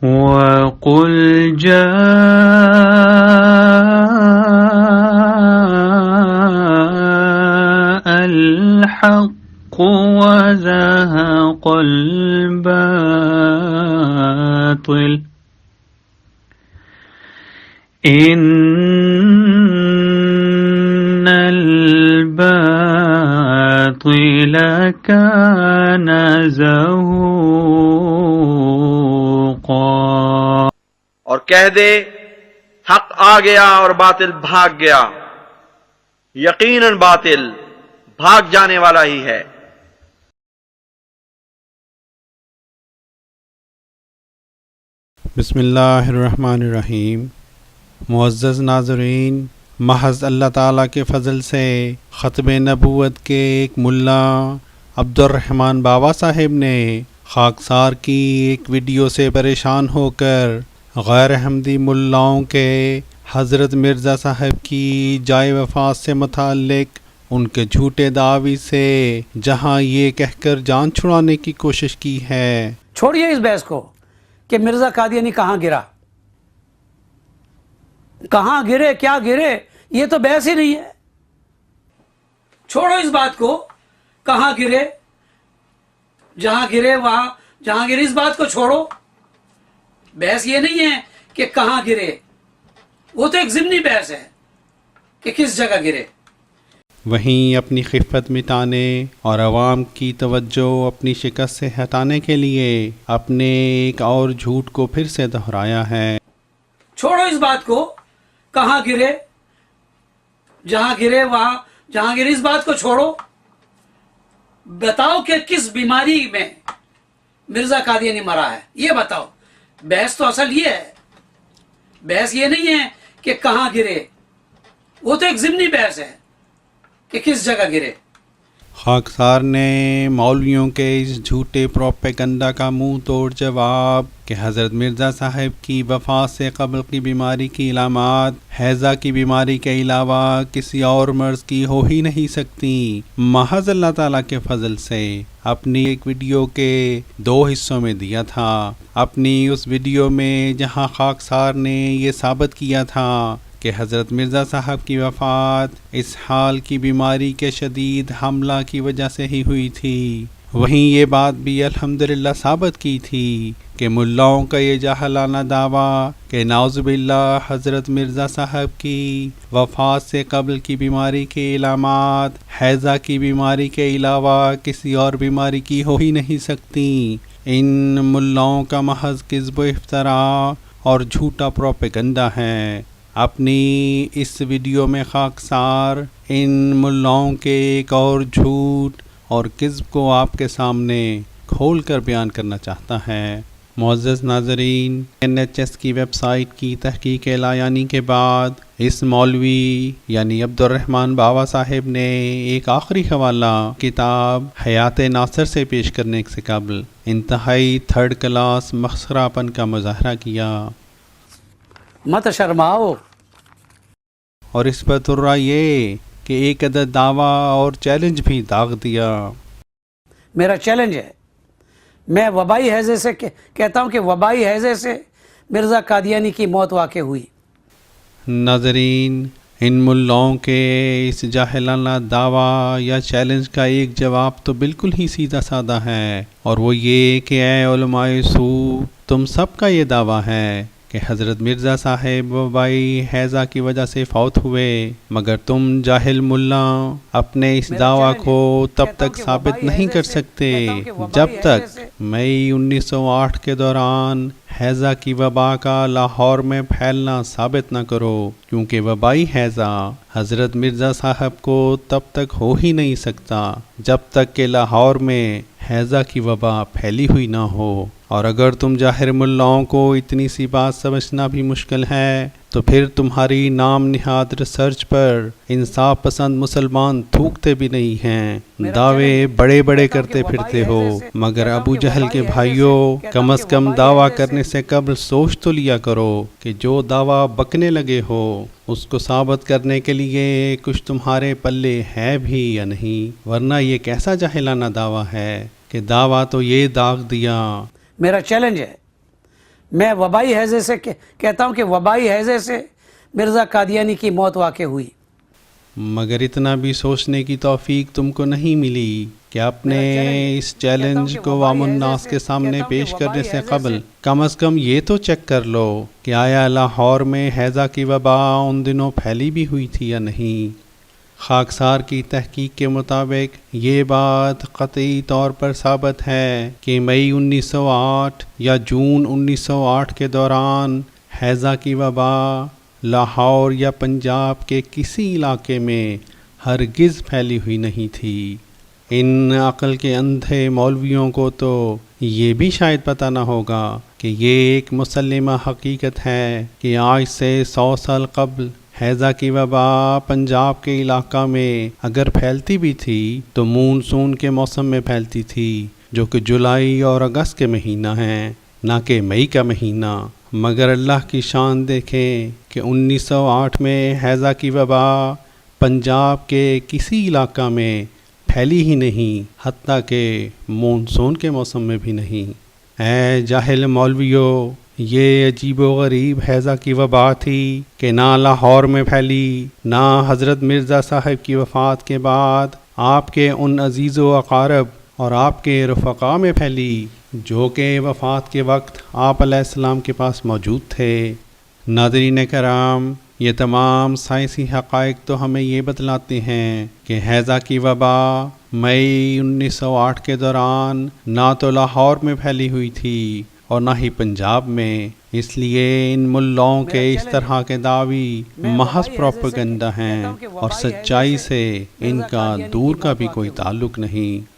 وَقُلْ جَاءَ الْحَقُّ وَزَهَقَ الْبَاطِلُ إِنَّ الْبَاطِلَ كَانَ زَهُوقًا۔ اور کہہ دے حق آ گیا اور باطل بھاگ گیا، یقیناً باطل بھاگ جانے والا ہی ہے۔ بسم اللہ الرحمن الرحیم۔ معزز ناظرین، محض اللہ تعالیٰ کے فضل سے ختم نبوت کے ایک ملا عبد الرحمن بابا صاحب نے خاکسار کی ایک ویڈیو سے پریشان ہو کر غیر احمدی ملاؤں کے حضرت مرزا صاحب کی جائے وفات سے متعلق ان کے جھوٹے دعوی سے جہاں یہ کہہ کر جان چھڑانے کی کوشش کی ہے۔ چھوڑیے اس بحث کو کہ مرزا قادیانی کہاں گرا، کہاں گرے، کیا گرے، یہ تو بحث ہی نہیں ہے۔ چھوڑو اس بات کو، کہاں گرے، جہاں گرے وہاں، جہاں گرے اس بات کو چھوڑو۔ بحث یہ نہیں ہے کہ کہاں گرے، وہ تو ایک ضمنی بحث ہے کہ کس جگہ گرے۔ وہیں اپنی خفت مٹانے اور عوام کی توجہ اپنی شکست سے ہٹانے کے لیے اپنے ایک اور جھوٹ کو پھر سے دہرایا ہے۔ چھوڑو اس بات کو، کہاں گرے، جہاں گرے وہاں، جہاں گرے اس بات کو چھوڑو۔ بتاؤ کہ کس بیماری میں مرزا قادیانی مرا ہے، یہ بتاؤ۔ بحث تو اصل یہ ہے، بحث یہ نہیں ہے کہ کہاں گرے، وہ تو ایک ضمنی بحث ہے کہ کس جگہ گرے۔ خاکسار نے مولویوں کے اس جھوٹے پروپیگنڈا کا منہ توڑ جواب کہ حضرت مرزا صاحب کی وفات سے قبل کی بیماری کی علامات ہیضہ کی بیماری کے علاوہ کسی اور مرض کی ہو ہی نہیں سکتی، محض اللہ تعالیٰ کے فضل سے اپنی ایک ویڈیو کے 2 حصوں میں دیا تھا۔ اپنی اس ویڈیو میں جہاں خاکسار نے یہ ثابت کیا تھا کہ حضرت مرزا صاحب کی وفات اس حال کی بیماری کے شدید حملہ کی وجہ سے ہی ہوئی تھی، وہیں یہ بات بھی الحمدللہ ثابت کی تھی کہ ملاؤں کا یہ جاہلانہ دعویٰ کہ نعوذ باللہ حضرت مرزا صاحب کی وفات سے قبل کی بیماری کے علامات ہیضہ کی بیماری کے علاوہ کسی اور بیماری کی ہو ہی نہیں سکتی، ان ملاؤں کا محض کذب و افتراء اور جھوٹا پروپیگنڈا ہے۔ اپنی اس ویڈیو میں خاکسار ان ملاؤں کے ایک اور جھوٹ اور کذب کو آپ کے سامنے کھول کر بیان کرنا چاہتا ہے۔ معزز ناظرین، NHS کی ویب سائٹ کی تحقیق اعلایانی کے بعد اس مولوی یعنی عبد الرحمن بابا صاحب نے ایک آخری حوالہ کتاب حیات ناصر سے پیش کرنے سے قبل انتہائی 3rd کلاس مسخرہ پن کا مظاہرہ کیا۔ مت شرماؤ۔ اور اس پر ترا یہ کہ ایک عدد دعویٰ اور چیلنج بھی داغ دیا۔ میرا چیلنج ہے، میں وبائی ہیضے سے کہتا ہوں کہ وبائی ہیضے سے مرزا قادیانی کی موت واقع ہوئی۔ ناظرین، ان ملاؤں کے اس جاہلانہ دعویٰ یا چیلنج کا ایک جواب تو بالکل ہی سیدھا سادہ ہے، اور وہ یہ کہ اے علماء سو، تم سب کا یہ دعویٰ ہے کہ حضرت مرزا صاحب وبائی ہیضہ کی وجہ سے فوت ہوئے، مگر تم جاہل ملا اپنے اس دعویٰ کو تب تک ثابت نہیں کر سکتے جب تک مئی 1908 کے دوران ہیضہ کی وبا کا لاہور میں پھیلنا ثابت نہ کرو، کیونکہ وبائی ہیضہ حضرت مرزا صاحب کو تب تک ہو ہی نہیں سکتا جب تک کہ لاہور میں ہیضہ کی وبا پھیلی ہوئی نہ ہو۔ اور اگر تم جاہر ملاؤں کو اتنی سی بات سمجھنا بھی مشکل ہے تو پھر تمہاری نام نہاد ریسرچ پر انصاف پسند مسلمان تھوکتے بھی نہیں ہیں، دعوے بڑے بڑے کرتے پھرتے ہو، مگر ابو جہل کے بھائیوں، کم از کم دعویٰ کرنے سے قبل سوچ تو لیا کرو کہ جو دعویٰ بکنے لگے ہو اس کو ثابت کرنے کے لیے کچھ تمہارے پلے ہے بھی یا نہیں، ورنہ یہ کیسا جاہلانہ دعویٰ ہے کہ دعویٰ تو یہ داغ دیا۔ میرا چیلنج ہے، میں وبائی ہیضے سے کہتا ہوں کہ وبائی ہیضے سے مرزا قادیانی کی موت واقع ہوئی. مگر اتنا بھی سوچنے کی توفیق تم کو نہیں ملی کہ اپنے اس چیلنج کو عوام الناس کے سامنے پیش کرنے سے قبل کم از کم یہ تو چیک کر لو کہ آیا لاہور میں ہیضہ کی وبا ان دنوں پھیلی بھی ہوئی تھی یا نہیں. خاکسار کی تحقیق کے مطابق یہ بات قطعی طور پر ثابت ہے کہ مئی 1908 یا جون 1908 کے دوران ہیضہ کی وبا لاہور یا پنجاب کے کسی علاقے میں ہرگز پھیلی ہوئی نہیں تھی. ان عقل کے اندھے مولویوں کو تو یہ بھی شاید پتہ نہ ہوگا کہ یہ ایک مسلمہ حقیقت ہے کہ آج سے 100 سال قبل ہیضہ کی وبا پنجاب کے علاقہ میں اگر پھیلتی بھی تھی تو مونسون کے موسم میں پھیلتی تھی، جو کہ جولائی اور اگست کے مہینہ ہیں، نہ کہ مئی کا مہینہ. مگر اللہ کی شان دیکھیں کہ 1908 میں ہیضہ کی وبا پنجاب کے کسی علاقہ میں پھیلی ہی نہیں، حتیٰ کہ مونسون کے موسم میں بھی نہیں. اے جاہل مولویو، یہ عجیب و غریب ہیضہ کی وبا تھی کہ نہ لاہور میں پھیلی، نہ حضرت مرزا صاحب کی وفات کے بعد آپ کے ان عزیز و اقارب اور آپ کے رفقا میں پھیلی جو کہ وفات کے وقت آپ علیہ السلام کے پاس موجود تھے. ناظرین کرام، یہ تمام سائنسی حقائق تو ہمیں یہ بتلاتے ہیں کہ ہیضہ کی وبا مئی 1908 کے دوران نہ تو لاہور میں پھیلی ہوئی تھی اور نہ ہی پنجاب میں. اس لیے ان ملاؤں کے اس طرح کے دعوی محض پروپیگنڈا ہیں اور سچائی سے ان کا دور کا بھی کوئی تعلق نہیں.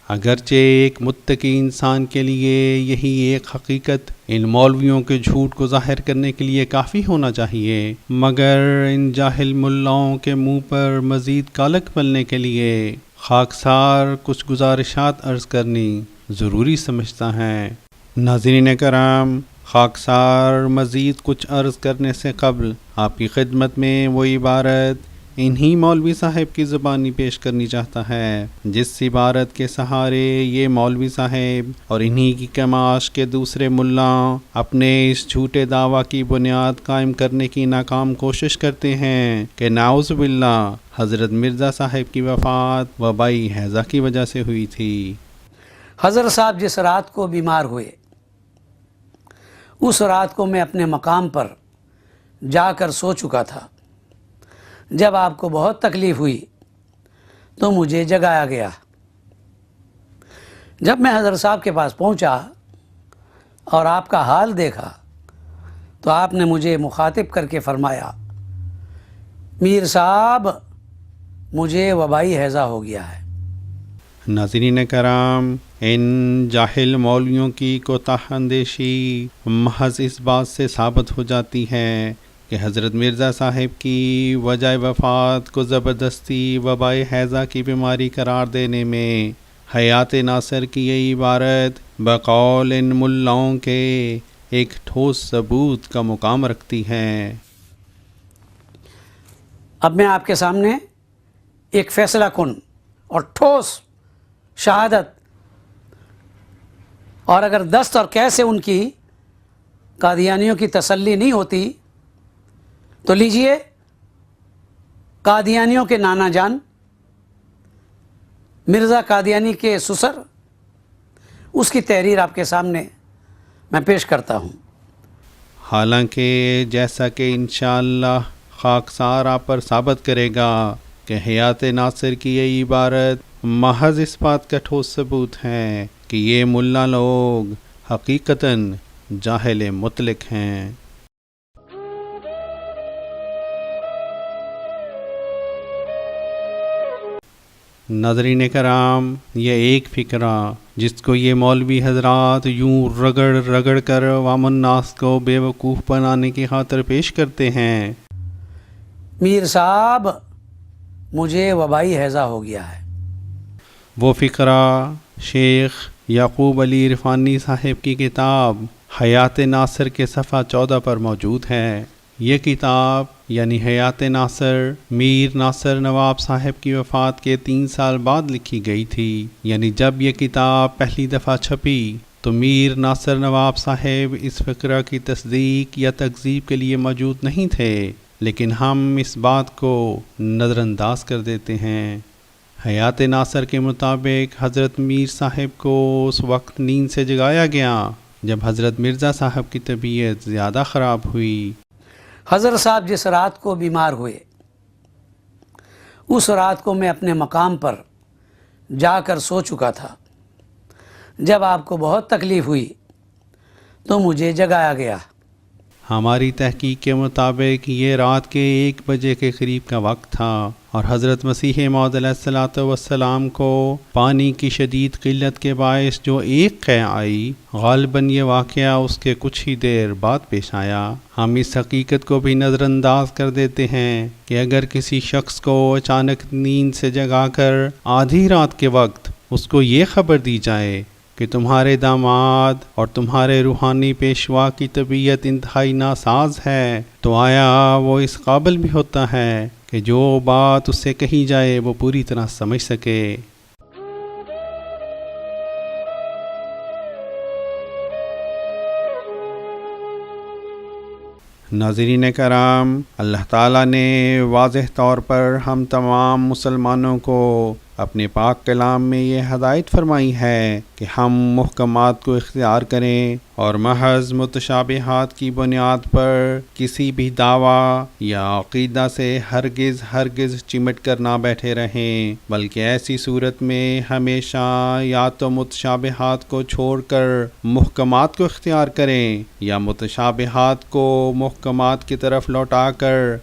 اگرچہ ایک متقی انسان کے لیے یہی ایک حقیقت ان مولویوں کے جھوٹ کو ظاہر کرنے کے لیے کافی ہونا چاہیے، مگر ان جاہل ملاؤں کے منہ پر مزید کالک ملنے کے لیے خاکسار کچھ گزارشات عرض کرنی ضروری سمجھتا ہے. ناظرین کرام، خاکسار مزید کچھ عرض کرنے سے قبل آپ کی خدمت میں وہ عبارت انہی مولوی صاحب کی زبانی پیش کرنی چاہتا ہے جس عبارت کے سہارے یہ مولوی صاحب اور انہی کی کماش کے دوسرے ملا اپنے اس جھوٹے دعویٰ کی بنیاد قائم کرنے کی ناکام کوشش کرتے ہیں کہ نعوذ باللہ حضرت مرزا صاحب کی وفات وبائی ہیضہ کی وجہ سے ہوئی تھی. حضرت صاحب جس رات کو بیمار ہوئے، اس رات کو میں اپنے مقام پر جا کر سو چکا تھا. جب آپ کو بہت تکلیف ہوئی تو مجھے جگایا گیا. جب میں حضرت صاحب کے پاس پہنچا اور آپ کا حال دیکھا تو آپ نے مجھے مخاطب کر کے فرمایا، میر صاحب مجھے وبائی ہیضہ ہو گیا ہے. ناظرین کرام، ان جاہل مولویوں کی کوتاہ اندیشی محض اس بات سے ثابت ہو جاتی ہے کہ حضرت مرزا صاحب کی وجہ وفات کو زبردستی وبائی ہیضہ کی بیماری قرار دینے میں حیات ناصر کی یہ عبارت بقول ان ملاؤں کے ایک ٹھوس ثبوت کا مقام رکھتی ہے. اب میں آپ کے سامنے ایک فیصلہ کن اور ٹھوس شہادت، اور اگر دست اور کیسے ان کی قادیانیوں کی تسلی نہیں ہوتی تو لیجئے قادیانیوں کے نانا جان مرزا قادیانی کے سسر، اس کی تحریر آپ کے سامنے میں پیش کرتا ہوں. حالانکہ جیسا کہ انشاءاللہ خاکسار آپ پر ثابت کرے گا کہ حیات ناصر کی یہ عبارت محض اس بات کا ٹھوس ثبوت ہے کہ یہ ملا لوگ حقیقتاً جاہل مطلق ہیں. ناظرین کرام، یہ ایک فکرہ جس کو یہ مولوی حضرات یوں رگڑ رگڑ کر عوام الناس کو بے وقوف بنانے کی خاطر پیش کرتے ہیں، میر صاحب مجھے وبائی ہیضہ ہو گیا ہے، وہ فکرہ شیخ یعقوب علی عرفانی صاحب کی کتاب حیات ناصر کے صفحہ 14 پر موجود ہے. یہ کتاب یعنی حیات ناصر میر ناصر نواب صاحب کی وفات کے 3 سال بعد لکھی گئی تھی، یعنی جب یہ کتاب پہلی دفعہ چھپی تو میر ناصر نواب صاحب اس فقرہ کی تصدیق یا تکذیب کے لیے موجود نہیں تھے، لیکن ہم اس بات کو نظر انداز کر دیتے ہیں۔ حیات ناصر کے مطابق حضرت میر صاحب کو اس وقت نیند سے جگایا گیا جب حضرت مرزا صاحب کی طبیعت زیادہ خراب ہوئی۔ حضرت صاحب جس رات کو بیمار ہوئے اس رات کو میں اپنے مقام پر جا کر سو چکا تھا۔ جب آپ کو بہت تکلیف ہوئی تو مجھے جگایا گیا۔ ہماری تحقیق کے مطابق یہ رات کے 1 بجے کے قریب کا وقت تھا اور حضرت مسیح موعود علیہ الصلوۃ والسلام کو پانی کی شدید قلت کے باعث جو ایک قے آئی، غالباً یہ واقعہ اس کے کچھ ہی دیر بعد پیش آیا۔ ہم اس حقیقت کو بھی نظر انداز کر دیتے ہیں کہ اگر کسی شخص کو اچانک نیند سے جگا کر آدھی رات کے وقت اس کو یہ خبر دی جائے کہ تمہارے داماد اور تمہارے روحانی پیشوا کی طبیعت انتہائی ناساز ہے، تو آیا وہ اس قابل بھی ہوتا ہے کہ جو بات اس سے کہی جائے وہ پوری طرح سمجھ سکے؟ ناظرین کرام، اللہ تعالیٰ نے واضح طور پر ہم تمام مسلمانوں کو اپنے پاک کلام میں یہ ہدایت فرمائی ہے کہ ہم محکمات کو اختیار کریں اور محض متشابہات کی بنیاد پر کسی بھی دعویٰ یا عقیدہ سے ہرگز چمٹ کر نہ بیٹھے رہیں، بلکہ ایسی صورت میں ہمیشہ یا تو متشابہات کو چھوڑ کر محکمات کو اختیار کریں یا متشابہات کو محکمات کی طرف لوٹا کر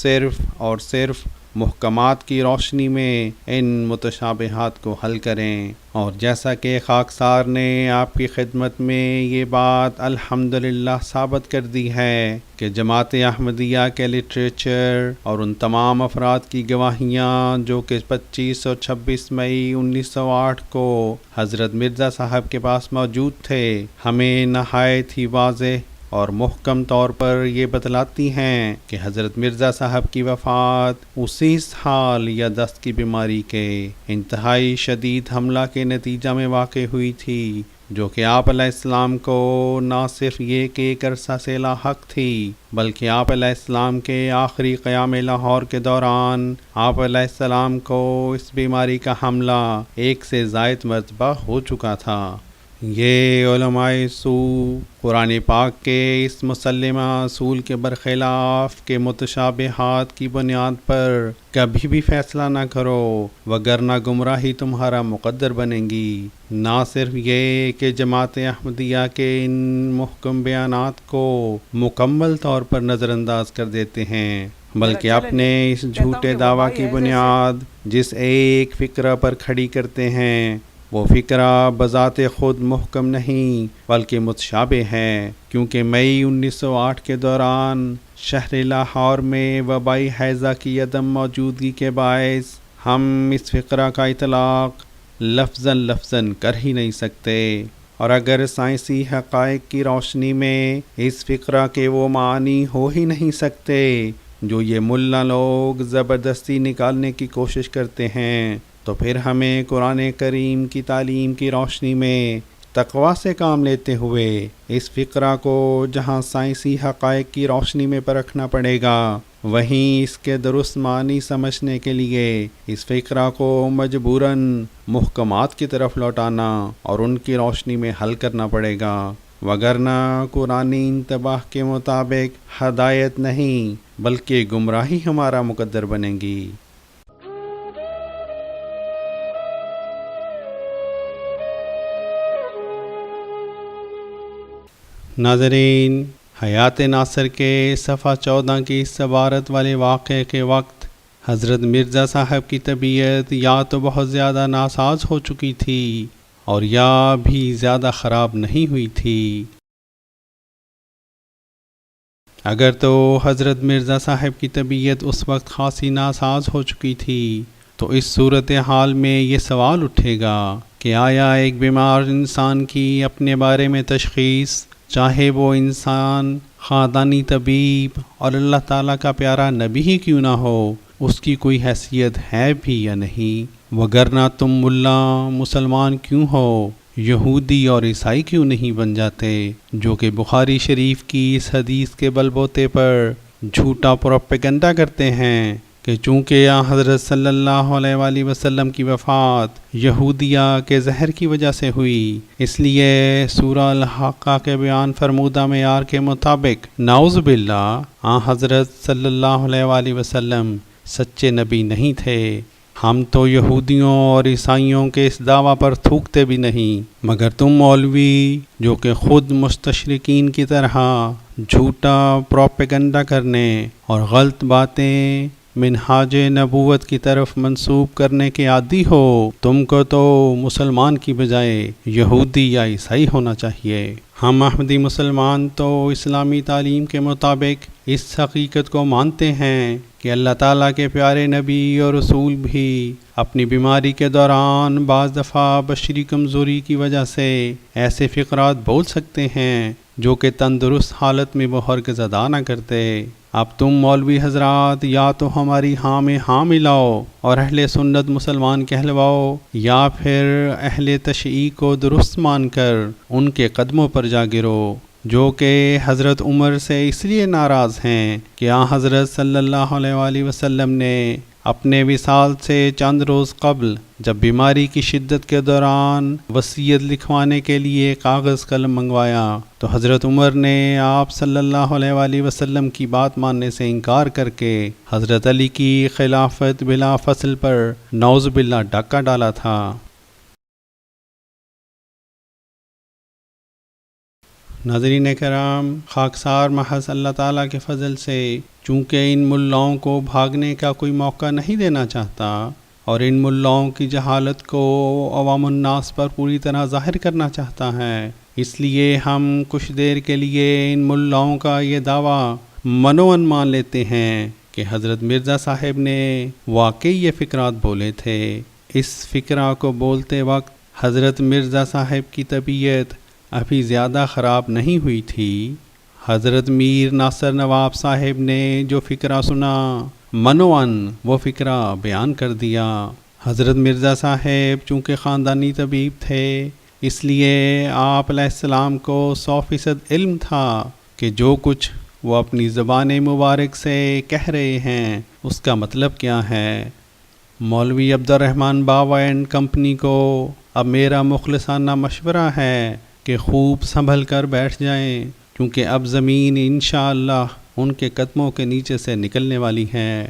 صرف اور صرف محکمات کی روشنی میں ان متشابہات کو حل کریں۔ اور جیسا کہ خاکسار نے آپ کی خدمت میں یہ بات الحمدللہ ثابت کر دی ہے کہ جماعت احمدیہ کے لٹریچر اور ان تمام افراد کی گواہیاں جو کہ 25 اور 26 مئی 1908 کو حضرت مرزا صاحب کے پاس موجود تھے، ہمیں نہایت ہی واضح اور محکم طور پر یہ بتلاتی ہیں کہ حضرت مرزا صاحب کی وفات اسی سال یا دست کی بیماری کے انتہائی شدید حملہ کے نتیجہ میں واقع ہوئی تھی، جو کہ آپ علیہ السلام کو نہ صرف یہ کہ ایک عرصہ سے لاحق تھی، بلکہ آپ علیہ السلام کے آخری قیام لاہور کے دوران آپ علیہ السلام کو اس بیماری کا حملہ 1 سے زائد مرتبہ ہو چکا تھا۔ یہ علماء سو قرآن پاک کے اس مسلمہ اصول کے برخلاف کہ متشابہات کی بنیاد پر کبھی بھی فیصلہ نہ کرو وگرنہ گمراہی تمہارا مقدر بنے گی، نہ صرف یہ کہ جماعت احمدیہ کے ان محکم بیانات کو مکمل طور پر نظر انداز کر دیتے ہیں، بلکہ اپنے اس جھوٹے دعویٰ کی بنیاد جس ایک فکرہ پر کھڑی کرتے ہیں وہ فکرہ بذات خود محکم نہیں بلکہ متشابہ ہے، کیونکہ مئی 1908 کے دوران شہر لاہور میں وبائی ہیضہ کی عدم موجودگی کے باعث ہم اس فقرہ کا اطلاق لفظاً کر ہی نہیں سکتے، اور اگر سائنسی حقائق کی روشنی میں اس فقرہ کے وہ معنی ہو ہی نہیں سکتے جو یہ ملا لوگ زبردستی نکالنے کی کوشش کرتے ہیں، تو پھر ہمیں قرآن کریم کی تعلیم کی روشنی میں تقویٰ سے کام لیتے ہوئے اس فقرہ کو جہاں سائنسی حقائق کی روشنی میں پرکھنا پڑے گا، وہیں اس کے درست معنی سمجھنے کے لیے اس فقرہ کو مجبوراً محکمات کی طرف لوٹانا اور ان کی روشنی میں حل کرنا پڑے گا، وگرنہ قرآنی انتباہ کے مطابق ہدایت نہیں بلکہ گمراہی ہمارا مقدر بنے گی۔ ناظرین، حیات ناصر کے صفحہ 14 کی اس عبارت والے واقعے کے وقت حضرت مرزا صاحب کی طبیعت یا تو بہت زیادہ ناساز ہو چکی تھی اور یا بھی زیادہ خراب نہیں ہوئی تھی۔ اگر تو حضرت مرزا صاحب کی طبیعت اس وقت خاصی ناساز ہو چکی تھی تو اس صورتحال میں یہ سوال اٹھے گا کہ آیا ایک بیمار انسان کی اپنے بارے میں تشخیص چاہے وہ انسان خاندانی طبیب اور اللہ تعالیٰ کا پیارا نبی ہی کیوں نہ ہو، اس کی کوئی حیثیت ہے بھی یا نہیں، وگرنہ تم ملا مسلمان کیوں ہو، یہودی اور عیسائی کیوں نہیں بن جاتے، جو کہ بخاری شریف کی اس حدیث کے بل بوتے پر جھوٹا پروپیگنڈا کرتے ہیں کہ چونکہ حضرت صلی اللہ علیہ وآلہ وسلم کی وفات یہودیہ کے زہر کی وجہ سے ہوئی، اس لیے سورہ الحاقہ کے بیان فرمودہ معیار کے مطابق نعوذ باللہ حضرت صلی اللہ علیہ وآلہ وسلم سچے نبی نہیں تھے۔ ہم تو یہودیوں اور عیسائیوں کے اس دعویٰ پر تھوکتے بھی نہیں، مگر تم مولوی جو کہ خود مستشرقین کی طرح جھوٹا پروپیگنڈا کرنے اور غلط باتیں منہاج نبوت کی طرف منسوب کرنے کے عادی ہو، تم کو تو مسلمان کی بجائے یہودی یا عیسائی ہونا چاہیے۔ ہم احمدی مسلمان تو اسلامی تعلیم کے مطابق اس حقیقت کو مانتے ہیں کہ اللہ تعالیٰ کے پیارے نبی اور رسول بھی اپنی بیماری کے دوران بعض دفعہ بشری کمزوری کی وجہ سے ایسے فقرات بول سکتے ہیں جو کہ تندرست حالت میں وہ ہرگز ادا نہ کرتے۔ اب تم مولوی حضرات یا تو ہماری ہاں میں ہاں ملاؤ اور اہل سنت مسلمان کہلواؤ، یا پھر اہل تشیع کو درست مان کر ان کے قدموں پر جا گرو، جو کہ حضرت عمر سے اس لیے ناراض ہیں کہ حضرت صلی اللہ علیہ وآلہ وسلم نے اپنے وصال سے چند روز قبل جب بیماری کی شدت کے دوران وصیت لکھوانے کے لیے کاغذ قلم منگوایا تو حضرت عمر نے آپ صلی اللہ علیہ وآلہ وسلم کی بات ماننے سے انکار کر کے حضرت علی کی خلافت بلا فصل پر نعوذ باللہ ڈاکہ ڈالا تھا۔ ناظرین کرام، خاکسار محض اللہ تعالیٰ کے فضل سے چونکہ ان ملاؤں کو بھاگنے کا کوئی موقع نہیں دینا چاہتا اور ان ملاؤں کی جہالت کو عوام الناس پر پوری طرح ظاہر کرنا چاہتا ہے، اس لیے ہم کچھ دیر کے لیے ان ملاؤں کا یہ دعویٰ منوان مان لیتے ہیں کہ حضرت مرزا صاحب نے واقعی یہ فقرات بولے تھے۔ اس فقرہ کو بولتے وقت حضرت مرزا صاحب کی طبیعت ابھی زیادہ خراب نہیں ہوئی تھی۔ حضرت میر ناصر نواب صاحب نے جو فقرہ سنا منوان وہ فقرہ بیان کر دیا۔ حضرت مرزا صاحب چونکہ خاندانی طبیب تھے، اس لیے آپ علیہ السلام کو 100% علم تھا کہ جو کچھ وہ اپنی زبان مبارک سے کہہ رہے ہیں اس کا مطلب کیا ہے۔ مولوی عبد الرحمن باوا اینڈ کمپنی کو اب میرا مخلصانہ مشورہ ہے کہ خوب سنبھل کر بیٹھ جائیں، کیونکہ اب زمین انشاءاللہ ان کے قدموں کے نیچے سے نکلنے والی ہے۔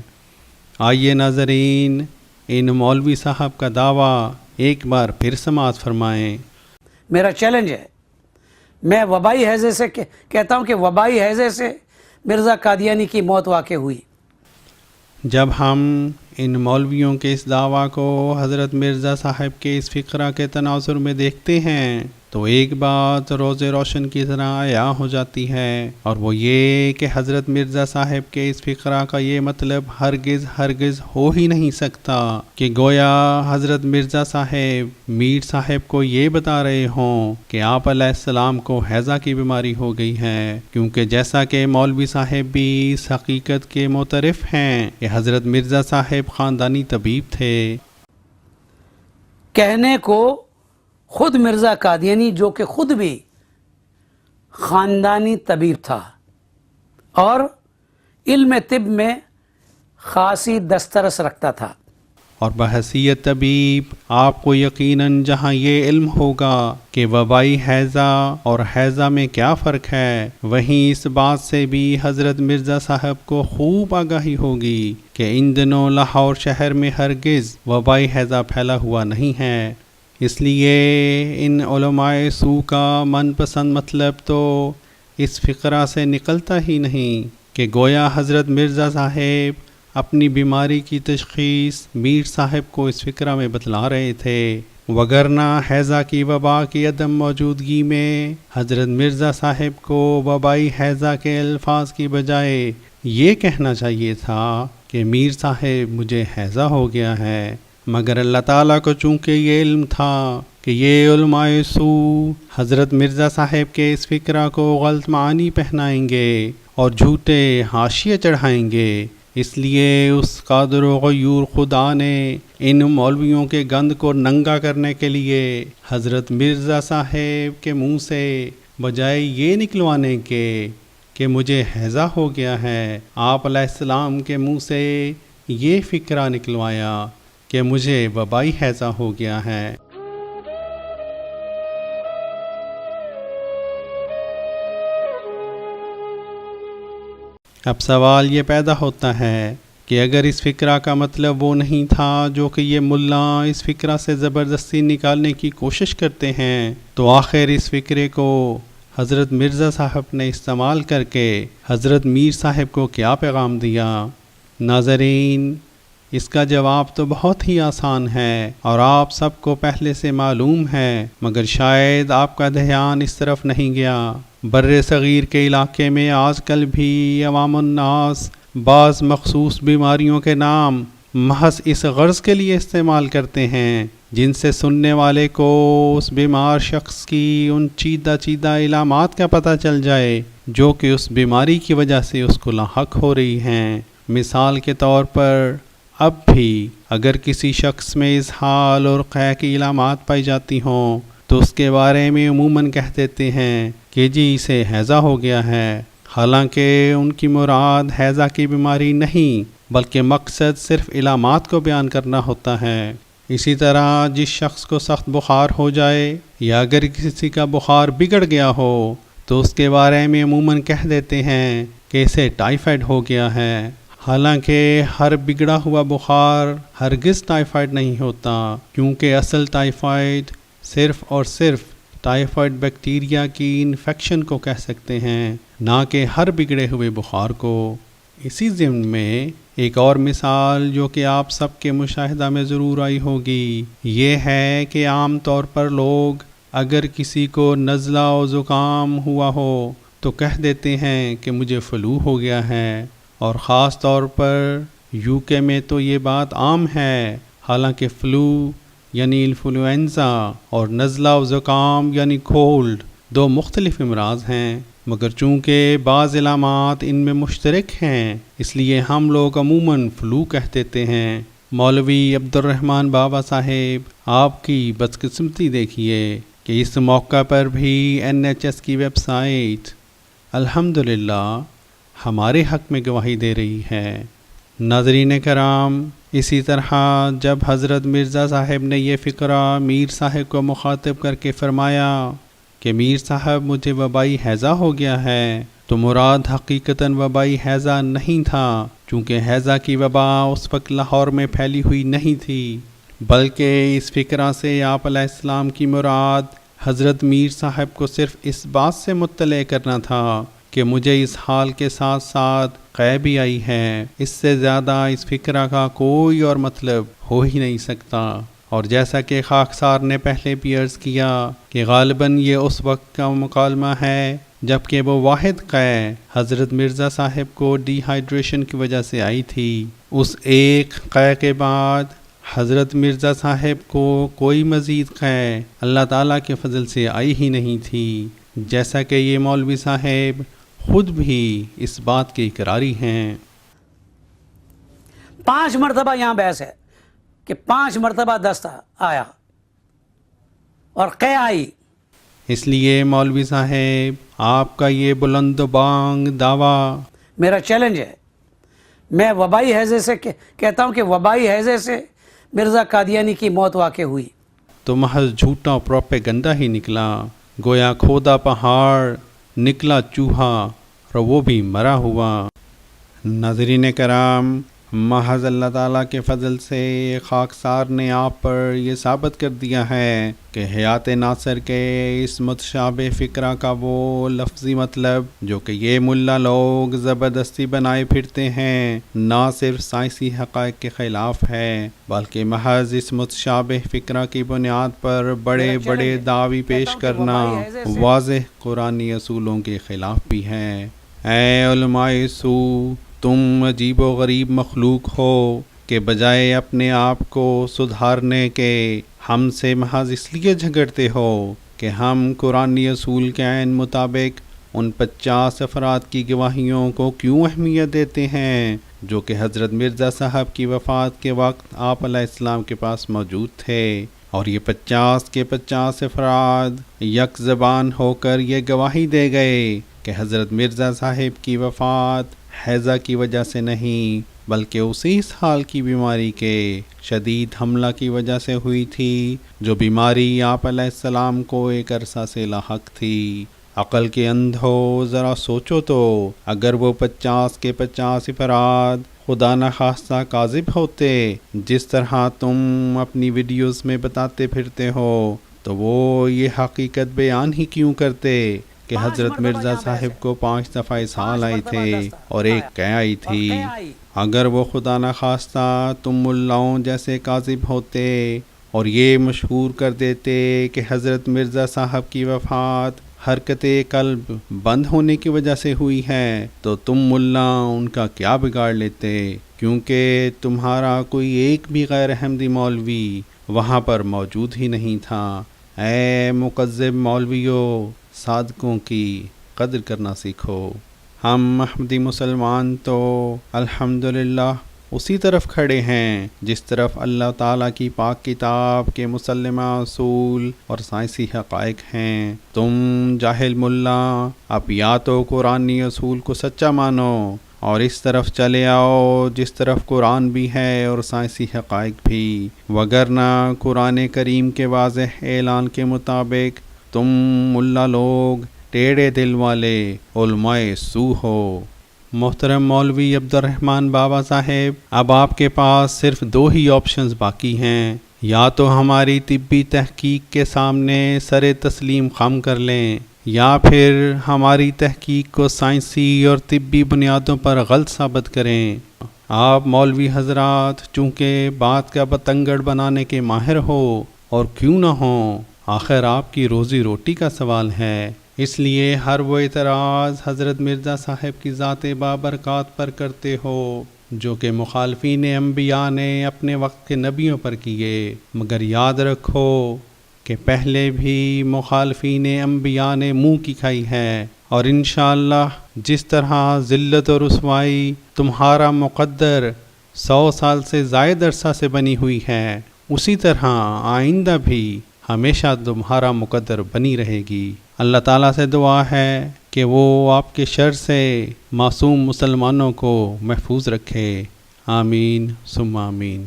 آئیے ناظرین، ان مولوی صاحب کا دعویٰ ایک بار پھر سماعت فرمائیں۔ میرا چیلنج ہے، میں وبائی ہیضے سے کہتا ہوں کہ وبائی ہیضے سے مرزا قادیانی کی موت واقع ہوئی۔ جب ہم ان مولویوں کے اس دعویٰ کو حضرت مرزا صاحب کے اس فقرہ کے تناظر میں دیکھتے ہیں تو ایک بات روز روشن کی طرح عیاں ہو جاتی ہے، اور وہ یہ کہ حضرت مرزا صاحب کے اس فقرہ کا یہ مطلب ہرگز ہو ہی نہیں سکتا کہ گویا حضرت مرزا صاحب میر صاحب کو یہ بتا رہے ہوں کہ آپ علیہ السلام کو ہیضہ کی بیماری ہو گئی ہے، کیونکہ جیسا کہ مولوی صاحب بھی اس حقیقت کے معترف ہیں کہ حضرت مرزا صاحب خاندانی طبیب تھے۔ کہنے کو خود مرزا قادیانی جو کہ خود بھی خاندانی طبیب تھا اور علم طب میں خاصی دسترس رکھتا تھا، اور بحیثیت طبیب آپ کو یقیناً جہاں یہ علم ہوگا کہ وبائی ہیضہ اور ہیضہ میں کیا فرق ہے، وہیں اس بات سے بھی حضرت مرزا صاحب کو خوب آگاہی ہوگی کہ ان دنوں لاہور شہر میں ہرگز وبائی ہیضہ پھیلا ہوا نہیں ہے۔ اس لیے ان علماء سو کا من پسند مطلب تو اس فقرہ سے نکلتا ہی نہیں کہ گویا حضرت مرزا صاحب اپنی بیماری کی تشخیص میر صاحب کو اس فقرہ میں بتلا رہے تھے، وگرنہ ہیضہ کی وبا کی عدم موجودگی میں حضرت مرزا صاحب کو وبائی ہیضہ کے الفاظ کی بجائے یہ کہنا چاہیے تھا کہ میر صاحب مجھے ہیضہ ہو گیا ہے، مگر اللہ تعالیٰ کو چونکہ یہ علم تھا کہ یہ علماء سو حضرت مرزا صاحب کے اس فکرہ کو غلط معنی پہنائیں گے اور جھوٹے حاشیے چڑھائیں گے، اس لیے اس قادر و غیور خدا نے ان مولویوں کے گند کو ننگا کرنے کے لیے حضرت مرزا صاحب کے منہ سے بجائے یہ نکلوانے کے کہ مجھے ہیضہ ہو گیا ہے، آپ علیہ السلام کے منہ سے یہ فکرہ نکلوایا کہ مجھے وبائی ہیضہ ہو گیا ہے۔ اب سوال یہ پیدا ہوتا ہے کہ اگر اس فکرہ کا مطلب وہ نہیں تھا جو کہ یہ ملا اس فکرہ سے زبردستی نکالنے کی کوشش کرتے ہیں، تو آخر اس فکرے کو حضرت مرزا صاحب نے استعمال کر کے حضرت میر صاحب کو کیا پیغام دیا؟ ناظرین، اس کا جواب تو بہت ہی آسان ہے اور آپ سب کو پہلے سے معلوم ہے، مگر شاید آپ کا دھیان اس طرف نہیں گیا۔ بر صغیر کے علاقے میں آج کل بھی عوام الناس بعض مخصوص بیماریوں کے نام محض اس غرض کے لیے استعمال کرتے ہیں جن سے سننے والے کو اس بیمار شخص کی ان چیدہ علامات کا پتہ چل جائے جو کہ اس بیماری کی وجہ سے اس کو لاحق ہو رہی ہیں۔ مثال کے طور پر اب بھی اگر کسی شخص میں اسہال اور قے کی علامات پائی جاتی ہوں تو اس کے بارے میں عموماً کہہ دیتے ہیں کہ جی اسے ہیضہ ہو گیا ہے، حالانکہ ان کی مراد ہیضہ کی بیماری نہیں بلکہ مقصد صرف علامات کو بیان کرنا ہوتا ہے۔ اسی طرح جس شخص کو سخت بخار ہو جائے یا اگر کسی کا بخار بگڑ گیا ہو تو اس کے بارے میں عموماً کہہ دیتے ہیں کہ اسے ٹائیفائڈ ہو گیا ہے، حالانکہ ہر بگڑا ہوا بخار ہرگز ٹائیفائڈ نہیں ہوتا، کیونکہ اصل ٹائیفائڈ صرف اور صرف ٹائیفائڈ بیکٹیریا کی انفیکشن کو کہہ سکتے ہیں، نہ کہ ہر بگڑے ہوئے بخار کو۔ اسی ضمن میں ایک اور مثال جو کہ آپ سب کے مشاہدہ میں ضرور آئی ہوگی یہ ہے کہ عام طور پر لوگ اگر کسی کو نزلہ و زکام ہوا ہو تو کہہ دیتے ہیں کہ مجھے فلو ہو گیا ہے، اور خاص طور پر یو کے میں تو یہ بات عام ہے، حالانکہ فلو یعنی انفلوئنزا اور نزلہ و زکام یعنی کولڈ دو مختلف امراض ہیں، مگر چونکہ بعض علامات ان میں مشترک ہیں اس لیے ہم لوگ عموماً فلو کہہ دیتے ہیں۔ مولوی عبد الرحمن بابا صاحب، آپ کی بدقسمتی دیکھیے کہ اس موقع پر بھی NHS کی ویب سائٹ الحمدللہ ہمارے حق میں گواہی دے رہی ہے۔ ناظرین کرام، اسی طرح جب حضرت مرزا صاحب نے یہ فکرہ میر صاحب کو مخاطب کر کے فرمایا کہ میر صاحب مجھے وبائی ہیضہ ہو گیا ہے، تو مراد حقیقتاً وبائی ہیضہ نہیں تھا، چونکہ ہیضہ کی وبا اس وقت لاہور میں پھیلی ہوئی نہیں تھی، بلکہ اس فکرہ سے آپ علیہ السلام کی مراد حضرت میر صاحب کو صرف اس بات سے مطلع کرنا تھا کہ مجھے اس حال کے ساتھ ساتھ قے بھی آئی ہے، اس سے زیادہ اس فکرہ کا کوئی اور مطلب ہو ہی نہیں سکتا۔ اور جیسا کہ خاکسار نے پہلے بھی عرض کیا کہ غالباً یہ اس وقت کا مکالمہ ہے جبکہ وہ واحد قے حضرت مرزا صاحب کو ڈی ہائیڈریشن کی وجہ سے آئی تھی، اس ایک قے کے بعد حضرت مرزا صاحب کو کوئی مزید قے اللہ تعالیٰ کے فضل سے آئی ہی نہیں تھی، جیسا کہ یہ مولوی صاحب خود بھی اس بات کے اقراری ہیں۔ 5 مرتبہ یہاں بحث ہے کہ 5 مرتبہ دست آیا اور قے آئی۔ اس لیے مولوی صاحب آپ کا یہ بلند و بانگ دعویٰ میرا چیلنج ہے، میں وبائی ہیضے سے کہتا ہوں کہ وبائی ہیضے سے مرزا قادیانی کی موت واقع ہوئی تو محض جھوٹا پروپیگنڈا ہی نکلا، گویا کھودا پہاڑ نکلا چوہا اور وہ بھی مرا ہوا۔ ناظرین کرام، محض اللہ تعالیٰ کے فضل سے خاکسار نے آپ پر یہ ثابت کر دیا ہے کہ حیات ناصر کے اس متشابہ فکرہ کا وہ لفظی مطلب جو کہ یہ ملا لوگ زبردستی بنائے پھرتے ہیں نہ صرف سائنسی حقائق کے خلاف ہے بلکہ محض اس متشابہ فکرہ کی بنیاد پر بڑے بڑے دعوی پیش کرنا واضح قرآنی اصولوں کے خلاف بھی ہے۔ اے علماء سو، تم عجیب و غریب مخلوق ہو کہ بجائے اپنے آپ کو سدھارنے کے ہم سے محض اس لیے جھگڑتے ہو کہ ہم قرآنی اصول کے عین مطابق ان 50 افراد کی گواہیوں کو کیوں اہمیت دیتے ہیں جو کہ حضرت مرزا صاحب کی وفات کے وقت آپ علیہ السلام کے پاس موجود تھے، اور یہ 50 کے 50 افراد یک زبان ہو کر یہ گواہی دے گئے کہ حضرت مرزا صاحب کی وفات حیضہ کی وجہ سے نہیں بلکہ اسی سال کی بیماری کے شدید حملہ کی وجہ سے ہوئی تھی، جو بیماری آپ علیہ السلام کو ایک عرصہ سے لاحق تھی۔ عقل کے اندھو ذرا سوچو تو، اگر وہ 50 کے 50 افراد خدا نخواستہ کاذب ہوتے جس طرح تم اپنی ویڈیوز میں بتاتے پھرتے ہو، تو وہ یہ حقیقت بیان ہی کیوں کرتے کہ حضرت مرزا صاحب کو 5 دفعہ اسہال آئی تھے اور ایک قے آئی تھی۔ اگر وہ خدا نخواستہ تم ملاؤں جیسے کاذب ہوتے اور یہ مشہور کر دیتے کہ حضرت مرزا صاحب کی وفات حرکت قلب بند ہونے کی وجہ سے ہوئی ہے، تو تم ملا ان کا کیا بگاڑ لیتے، کیونکہ تمہارا کوئی ایک بھی غیر احمدی مولوی وہاں پر موجود ہی نہیں تھا۔ اے مکذب مولویوں، صادقوں کی قدر کرنا سیکھو۔ ہم احمدی مسلمان تو الحمدللہ اسی طرف کھڑے ہیں جس طرف اللہ تعالیٰ کی پاک کتاب کے مسلمہ اصول اور سائنسی حقائق ہیں۔ تم جاہل ملا اب یا تو قرآنی اصول کو سچا مانو اور اس طرف چلے آؤ جس طرف قرآن بھی ہے اور سائنسی حقائق بھی، وگرنہ قرآن کریم کے واضح اعلان کے مطابق تم ملا لوگ ٹیڑے دل والے علماء سو ہو۔ محترم مولوی عبد الرحمن بابا صاحب، اب آپ کے پاس صرف 2 ہی آپشنز باقی ہیں، یا تو ہماری طبی تحقیق کے سامنے سر تسلیم خم کر لیں، یا پھر ہماری تحقیق کو سائنسی اور طبی بنیادوں پر غلط ثابت کریں۔ آپ مولوی حضرات چونکہ بات کا بتنگڑ بنانے کے ماہر ہو، اور کیوں نہ ہوں، آخر آپ کی روزی روٹی کا سوال ہے، اس لیے ہر وہ اعتراض حضرت مرزا صاحب کی ذات بابرکات پر کرتے ہو جو کہ مخالفین انبیاء نے اپنے وقت کے نبیوں پر کیے، مگر یاد رکھو کہ پہلے بھی مخالفین انبیاء نے منہ کی کھائی ہے، اور انشاءاللہ جس طرح ذلت اور رسوائی تمہارا مقدر 100 سال سے زائد عرصہ سے بنی ہوئی ہے، اسی طرح آئندہ بھی ہمیشہ تمہارا مقدر بنی رہے گی۔ اللہ تعالیٰ سے دعا ہے کہ وہ آپ کے شر سے معصوم مسلمانوں کو محفوظ رکھے، آمین ثم آمین۔